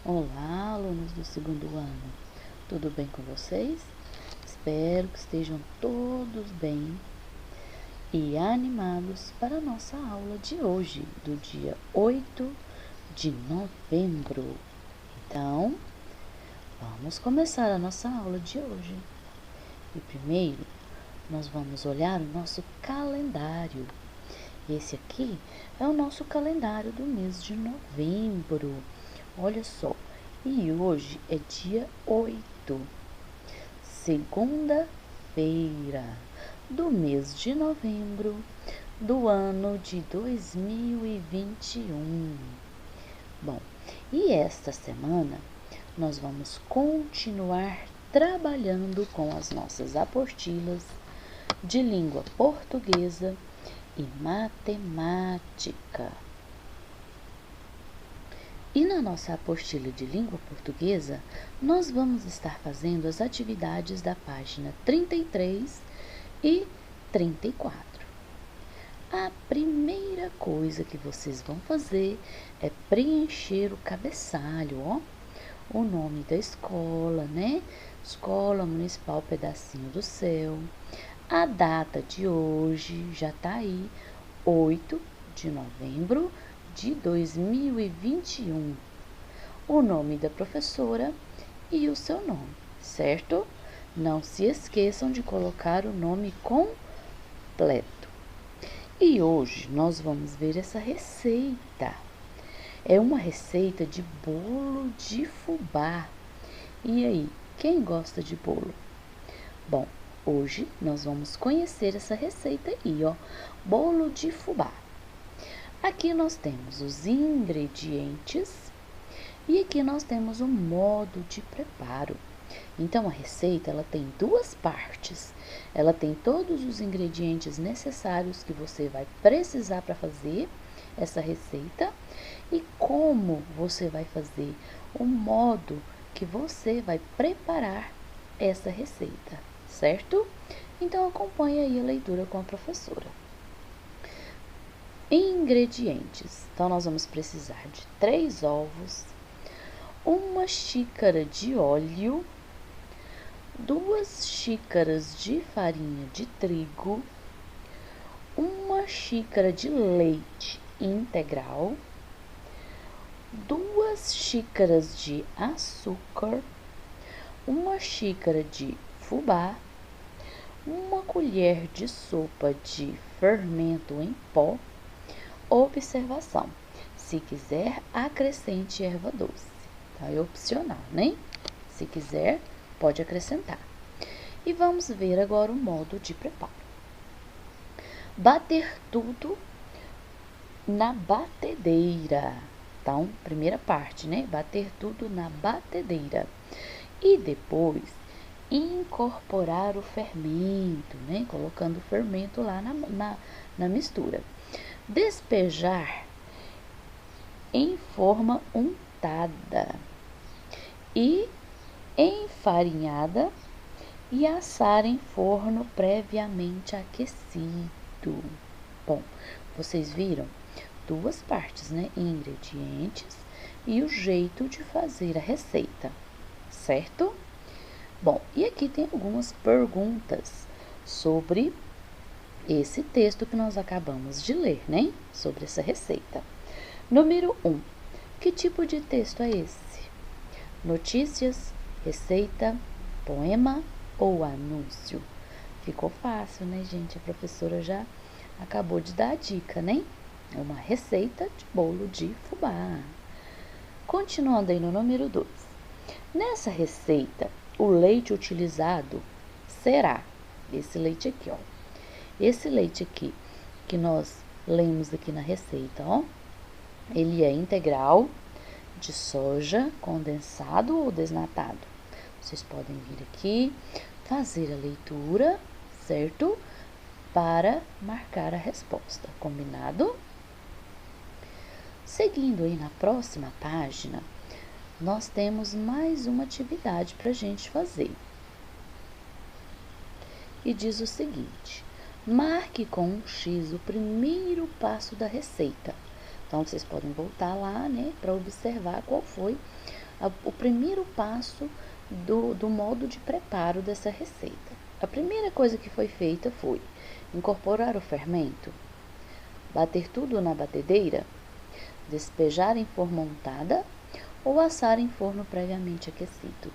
Olá, alunos do segundo ano. Tudo bem com vocês? Espero que estejam todos bem e animados para a nossa aula de hoje, do dia 8 de novembro. Então, vamos começar a nossa aula de hoje. E primeiro, nós vamos olhar o nosso calendário. Esse aqui é o nosso calendário do mês de novembro. Olha só, e hoje é dia 8, segunda-feira do mês de novembro do ano de 2021. Bom, e esta semana nós vamos continuar trabalhando com as nossas apostilas de língua portuguesa e matemática. E na nossa apostila de língua portuguesa, nós vamos estar fazendo as atividades da página 33 e 34. A primeira coisa que vocês vão fazer é preencher o cabeçalho, ó. O nome da escola, né? Escola Municipal Pedacinho do Céu. A data de hoje já tá aí, 8 de novembro de 2021. O nome da professora e o seu nome, certo? Não se esqueçam de colocar o nome completo. E hoje nós vamos ver essa receita. É uma receita de bolo de fubá. E aí, quem gosta de bolo? Bom, hoje nós vamos conhecer essa receita aí, ó, bolo de fubá. Aqui nós temos os ingredientes e aqui nós temos o modo de preparo. Então, a receita ela tem duas partes. Ela tem todos os ingredientes necessários que você vai precisar para fazer essa receita e como você vai fazer, o modo que você vai preparar essa receita, certo? Então, acompanhe aí a leitura com a professora. Ingredientes. Então, nós vamos precisar de 3 ovos, 1 xícara de óleo, 2 xícaras de farinha de trigo, 1 xícara de leite integral, 2 xícaras de açúcar, 1 xícara de fubá, 1 colher de sopa de fermento em pó. Observação: se quiser, acrescente erva doce, tá? É opcional, né? Se quiser, pode acrescentar. E vamos ver agora o modo de preparo. Bater tudo na batedeira. Então, primeira parte, né? Bater tudo na batedeira. E depois incorporar o fermento, né? Colocando o fermento lá na mistura. Despejar em forma untada e enfarinhada e assar em forno previamente aquecido. Bom, vocês viram duas partes, né? Ingredientes e o jeito de fazer a receita, certo? Bom, e aqui tem algumas perguntas sobre esse texto que nós acabamos de ler, né? Sobre essa receita. Número 1. Que tipo de texto é esse? Notícias, receita, poema ou anúncio? Ficou fácil, né, gente? A professora já acabou de dar a dica, né? É uma receita de bolo de fubá. Continuando aí no número 2. Nessa receita, o leite utilizado será esse leite aqui, ó. Esse leite aqui que nós lemos aqui na receita, ó, ele é integral, de soja, condensado ou desnatado. Vocês podem vir aqui, fazer a leitura, certo? Para marcar a resposta, combinado? Seguindo aí na próxima página, nós temos mais uma atividade para a gente fazer. E diz o seguinte: marque com um X o primeiro passo da receita. Então, vocês podem voltar lá, né, para observar qual foi o primeiro passo do modo de preparo dessa receita. A primeira coisa que foi feita foi incorporar o fermento, bater tudo na batedeira, despejar em forma untada ou assar em forno previamente aquecido.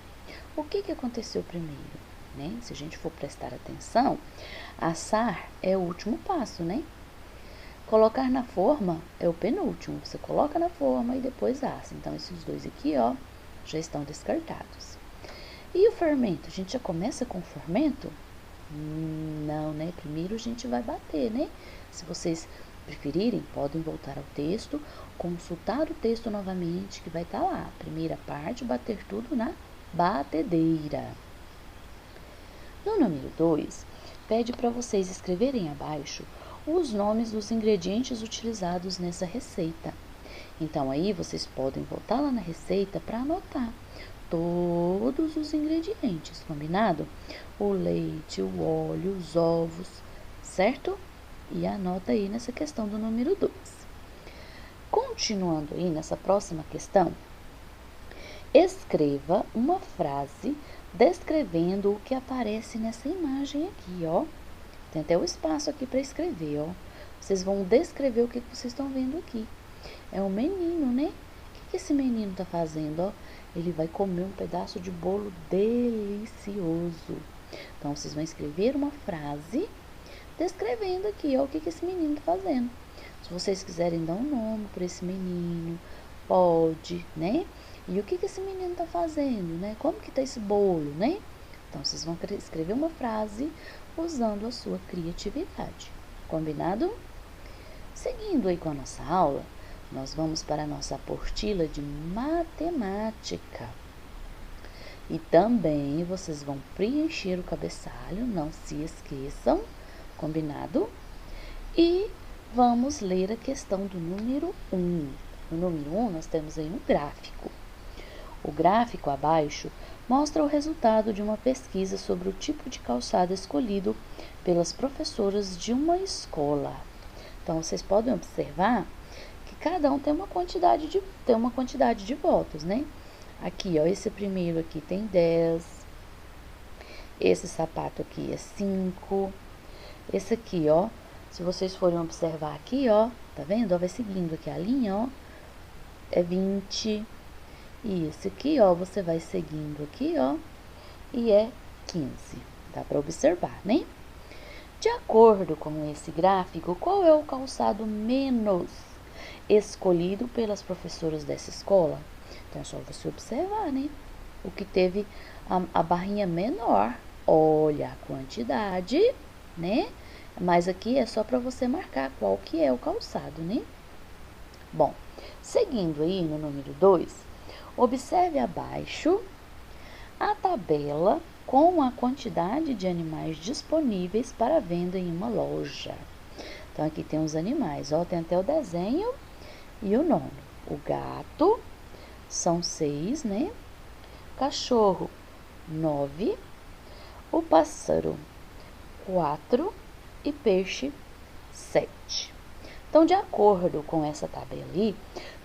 O que aconteceu primeiro? Né? Se a gente for prestar atenção, assar é o último passo, né? Colocar na forma é o penúltimo. Você coloca na forma e depois assa. Então, esses dois aqui, ó, já estão descartados. E o fermento? A gente já começa com o fermento? Não, né? Primeiro a gente vai bater, né? Se vocês preferirem, podem voltar ao texto, consultar o texto novamente, que vai estar lá. Primeira parte, bater tudo na batedeira. No número 2, pede para vocês escreverem abaixo os nomes dos ingredientes utilizados nessa receita. Então, aí vocês podem voltar lá na receita para anotar todos os ingredientes, combinado? O leite, o óleo, os ovos, certo? E anota aí nessa questão do número 2. Continuando aí nessa próxima questão, escreva uma frase descrevendo o que aparece nessa imagem aqui, ó. Tem até o espaço aqui para escrever, ó. Vocês vão descrever o que vocês estão vendo aqui. É um menino, né? O que esse menino tá fazendo, ó? Ele vai comer um pedaço de bolo delicioso. Então, vocês vão escrever uma frase descrevendo aqui, ó, o que esse menino tá fazendo. Se vocês quiserem dar um nome para esse menino, pode, né? E o que esse menino tá fazendo, né? Como que tá esse bolo, né? Então, vocês vão escrever uma frase usando a sua criatividade. Combinado? Seguindo aí com a nossa aula, nós vamos para a nossa apostila de matemática. E também vocês vão preencher o cabeçalho, não se esqueçam, combinado? E vamos ler a questão do número 1. No número 1, nós temos aí um gráfico. O gráfico abaixo mostra o resultado de uma pesquisa sobre o tipo de calçado escolhido pelas professoras de uma escola. Então, vocês podem observar que cada um tem uma quantidade de votos, né? Aqui, ó, esse primeiro aqui tem 10. Esse sapato aqui é 5. Esse aqui, ó, se vocês forem observar aqui, ó, tá vendo? Ó, vai seguindo aqui a linha, ó, é 20. E esse aqui, ó, você vai seguindo aqui, ó, e é 15. Dá para observar, né? De acordo com esse gráfico, qual é o calçado menos escolhido pelas professoras dessa escola? Então, é só você observar, né? O que teve a barrinha menor. Olha a quantidade, né? Mas aqui é só para você marcar qual que é o calçado, né? Bom, seguindo aí no número 2, observe abaixo a tabela com a quantidade de animais disponíveis para venda em uma loja. Então, aqui tem os animais, ó, tem até o desenho e o nome. O gato são 6, né? Cachorro, 9. O pássaro, 4. E peixe, 7. Então, de acordo com essa tabela aí,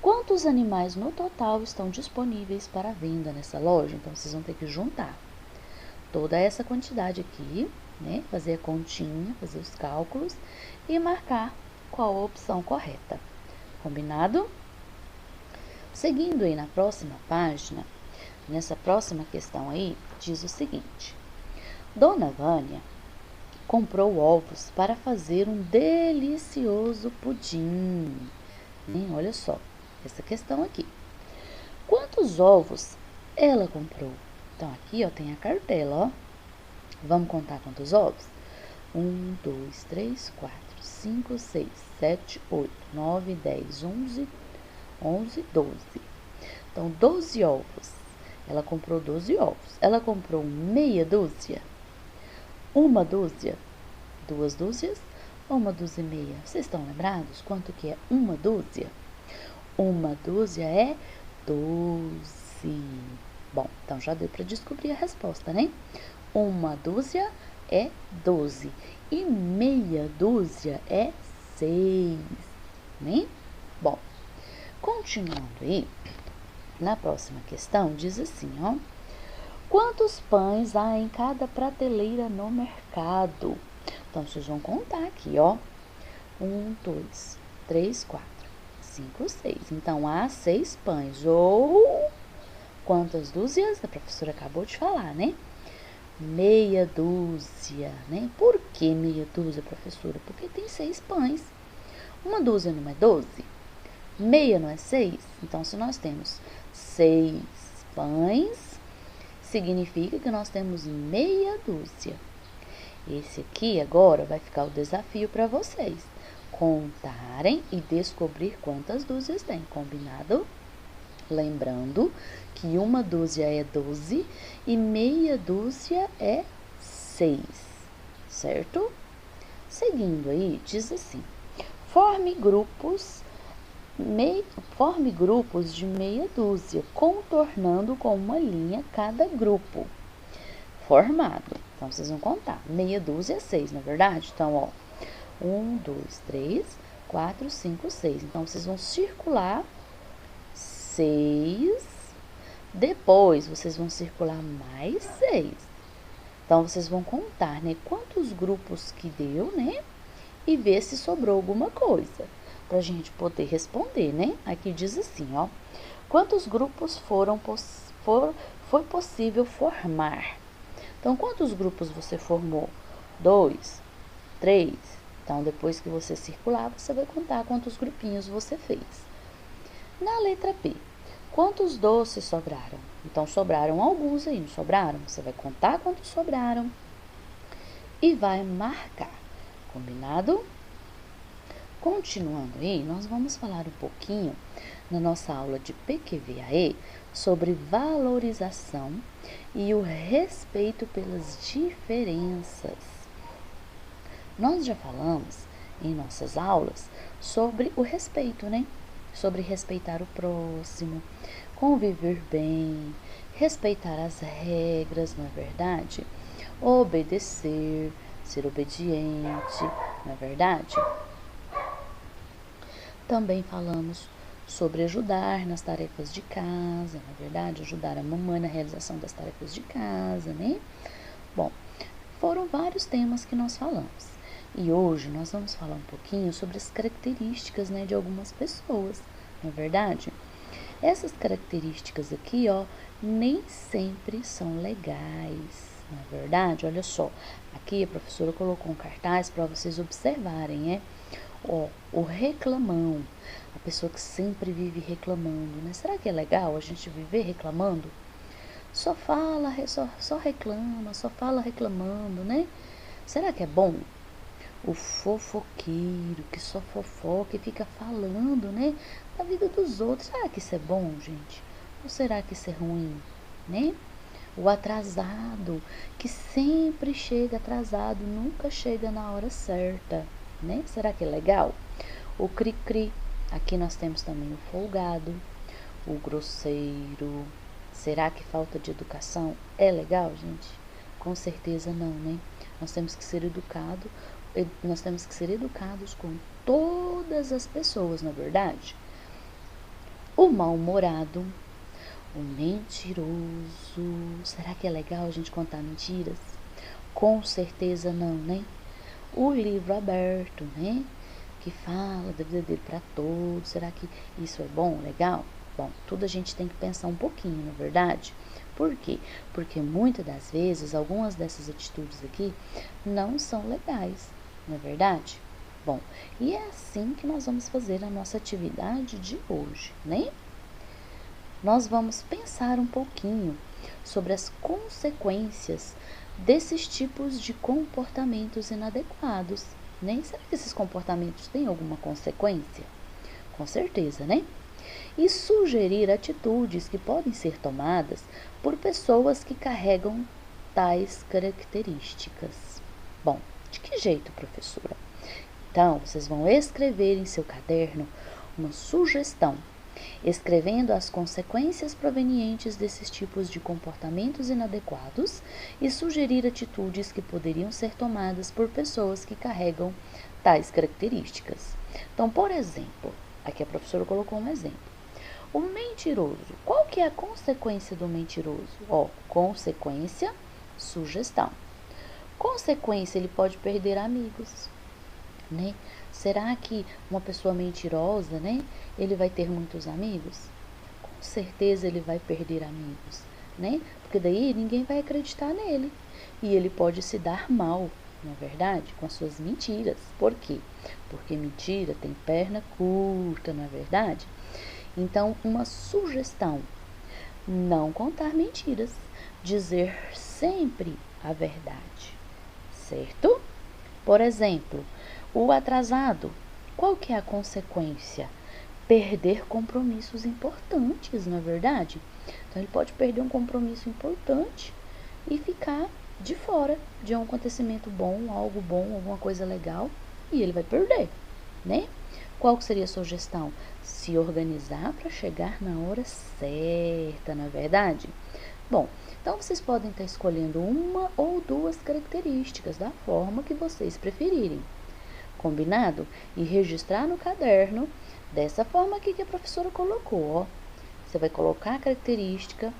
quantos animais no total estão disponíveis para venda nessa loja? Então, vocês vão ter que juntar toda essa quantidade aqui, né? Fazer a continha, fazer os cálculos e marcar qual a opção correta. Combinado? Seguindo aí na próxima página, nessa próxima questão aí, diz o seguinte: Dona Vânia comprou ovos para fazer um delicioso pudim. Olha só, essa questão aqui. Quantos ovos ela comprou? Então, aqui, ó, tem a cartela, ó. Vamos contar quantos ovos? 1, 2, 3, 4, 5, 6, 7, 8, 9, 10, 11, 12. Então, 12 ovos. Ela comprou 12 ovos. Ela comprou meia dúzia? Uma dúzia? 2 dúzias? Ou 1 dúzia e meia? Vocês estão lembrados quanto que é uma dúzia? Uma dúzia é 12. Bom, então já deu para descobrir a resposta, né? Uma dúzia é 12 e meia dúzia é 6, né? Bom, continuando aí, Na próxima questão, diz assim, ó. Quantos pães há em cada prateleira no mercado? Então, vocês vão contar aqui, ó. 1, 2, 3, 4, 5, 6. Então, há 6 pães. Ou quantas dúzias? A professora acabou de falar, né? Meia dúzia, né? Por que meia dúzia, professora? Porque tem 6 pães. Uma dúzia não é 12? Meia não é 6? Então, se nós temos 6 pães, significa que nós temos meia dúzia. Esse aqui agora vai ficar o desafio para vocês. Contarem e descobrir quantas dúzias tem, combinado? Lembrando que uma dúzia é 12 e meia dúzia é 6, certo? Seguindo aí, diz assim, forme grupos de meia dúzia, contornando com uma linha cada grupo. Formado. Então, vocês vão contar. Meia dúzia é 6, não é verdade? Então, ó, 1, 2, 3, 4, 5, 6. Então, vocês vão circular 6. Depois, vocês vão circular mais 6. Então, vocês vão contar, né? Quantos grupos que deu, né? E ver se sobrou alguma coisa. Pra gente poder responder, né? Aqui diz assim, ó. Quantos grupos foi possível formar? Então, quantos grupos você formou? 2, 3. Então, depois que você circular, você vai contar quantos grupinhos você fez. Na letra B, quantos doces sobraram? Então, sobraram alguns aí, não sobraram? Você vai contar quantos sobraram e vai marcar. Combinado? Continuando aí, nós vamos falar um pouquinho na nossa aula de PQVAE sobre valorização e o respeito pelas diferenças. Nós já falamos em nossas aulas sobre o respeito, né? Sobre respeitar o próximo, conviver bem, respeitar as regras, não é verdade? Obedecer, ser obediente, não é verdade? Também falamos sobre ajudar nas tarefas de casa, na verdade, ajudar a mamãe na realização das tarefas de casa, né? Bom, foram vários temas que nós falamos. E hoje nós vamos falar um pouquinho sobre as características, né, de algumas pessoas, não é verdade? Essas características aqui, ó, nem sempre são legais, não é verdade? Olha só, aqui a professora colocou um cartaz para vocês observarem, né? Ó, o reclamão, a pessoa que sempre vive reclamando, né? Será que é legal a gente viver reclamando? Só fala, só reclama, só fala reclamando, né? Será que é bom? O fofoqueiro que só fofoca e fica falando, né? Da vida dos outros. Será que isso é bom, gente? Ou será que isso é ruim, né? O atrasado, que sempre chega atrasado, nunca chega na hora certa, né? Será que é legal? O cri-cri, aqui nós temos também o folgado, o grosseiro. Será que falta de educação é legal, gente? Com certeza não, né? Nós temos que ser educados com todas as pessoas, na verdade. O mal-humorado, o mentiroso. Será que é legal a gente contar mentiras? Com certeza não, né? O livro aberto, né? Que fala da vida dele para todos. Será que isso é bom, legal? Bom, tudo a gente tem que pensar um pouquinho, na verdade. Por quê? Porque muitas das vezes, algumas dessas atitudes aqui não são legais, não é verdade? Bom, e é assim que nós vamos fazer a nossa atividade de hoje, né? Nós vamos pensar um pouquinho sobre as consequências desses tipos de comportamentos inadequados, né? Será que esses comportamentos têm alguma consequência? Com certeza, né? E sugerir atitudes que podem ser tomadas por pessoas que carregam tais características. Bom, de que jeito, professora? Então, vocês vão escrever em seu caderno uma sugestão, escrevendo as consequências provenientes desses tipos de comportamentos inadequados e sugerir atitudes que poderiam ser tomadas por pessoas que carregam tais características. Então, por exemplo, aqui a professora colocou um exemplo. O mentiroso. Qual que é a consequência do mentiroso? Ó, consequência, sugestão. Consequência, ele pode perder amigos, né? Será que uma pessoa mentirosa, né? Ele vai ter muitos amigos? Com certeza ele vai perder amigos, né? Porque daí ninguém vai acreditar nele. E ele pode se dar mal, não é verdade? Com as suas mentiras. Por quê? Porque mentira tem perna curta, não é verdade? Então, uma sugestão: não contar mentiras, dizer sempre a verdade, certo? Por exemplo, o atrasado, qual que é a consequência? Perder compromissos importantes, não é verdade? Então, ele pode perder um compromisso importante e ficar de fora de um acontecimento bom, algo bom, alguma coisa legal, e ele vai perder, né? Qual que seria a sugestão? Se organizar para chegar na hora certa, não é verdade? Bom, então vocês podem estar escolhendo uma ou duas características da forma que vocês preferirem. Combinado? E registrar no caderno dessa forma aqui que a professora colocou, ó. Você vai colocar a característica,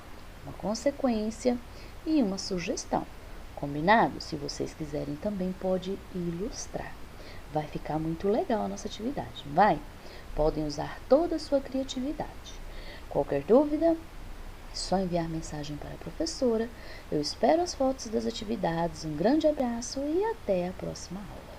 uma consequência e uma sugestão. Combinado? Se vocês quiserem também pode ilustrar. Vai ficar muito legal a nossa atividade, não vai? Podem usar toda a sua criatividade. Qualquer dúvida, é só enviar mensagem para a professora. Eu espero as fotos das atividades. Um grande abraço e até a próxima aula.